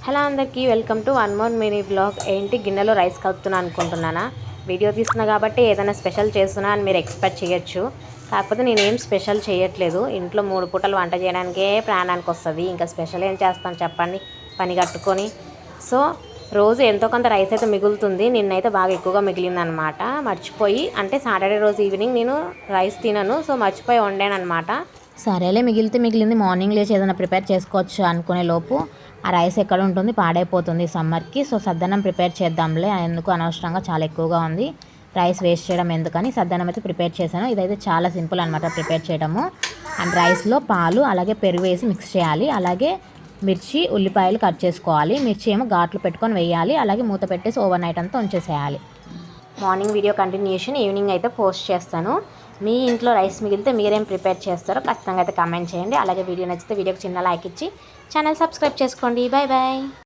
Hello అందరికీ welcome to one more mini blog. ఏంటి గిన్నెలో రైస్ కలుపుతున్నా అనుకుంటున్నానా? వీడియో తీస్తున్నా కాబట్టి ఏదైనా స్పెషల్ చేస్తున్నా అని మీరు ఎక్స్పెక్ట్ చేయొచ్చు. కాకపోతే నేనేం స్పెషల్ చేయట్లేదు. ఇంట్లో 3 పూటలు వంట చేయడానికే ప్రాణానికి వస్తుంది. ఇంకా స్పెషల్ ఏం చేస్తాను చెప్పండి, పని కట్టుకొని. సో రోజు ఎంతో కొంత రైస్ అయితే మిగులుతుంది. నిన్నైతే బాగా ఎక్కువగా మిగిలిందనమాట. మర్చిపోయి, అంటే సాటర్డే రోజు ఈవినింగ్ నేను రైస్ తినను, సో మర్చిపోయి వండాను అనమాట. సరేలే మిగిలితే మిగిలింది, మార్నింగ్ లేచి ఏదైనా ప్రిపేర్ చేసుకోవచ్చు అనుకునే లోపు ఆ రైస్ ఎక్కడ ఉంటుంది, పాడైపోతుంది సమ్మర్కి. సో సద్దన్నం ప్రిపేర్ చేద్దాంలే, ఎందుకు అనవసరంగా చాలా ఎక్కువగా ఉంది, రైస్ వేస్ట్ చేయడం ఎందుకని సద్దన్నం అయితే ప్రిపేర్ చేశాను. ఇదైతే చాలా సింపుల్ అనమాట ప్రిపేర్ చేయడము. అండ్ రైస్లో పాలు అలాగే పెరుగు వేసి మిక్స్ చేయాలి. అలాగే మిర్చి ఉల్లిపాయలు కట్ చేసుకోవాలి. మిర్చి ఏమో ఘాట్లు పెట్టుకొని వేయాలి. అలాగే మూత పెట్టేసి ఓవర్ నైట్ అంతా ఉంచేసేయాలి. మార్నింగ్ వీడియో కంటిన్యూషన్ ఈవినింగ్ అయితే పోస్ట్ చేస్తాను. మీ ఇంట్లో రైస్ మిగిలితే మీరేం ప్రిపేర్ చేస్తారో ఖచ్చితంగా అయితే కామెంట్ చేయండి. అలాగే వీడియో నచ్చితే వీడియోకి చిన్న లైక్ ఇచ్చి ఛానల్ సబ్స్క్రైబ్ చేసుకోండి. Bye bye.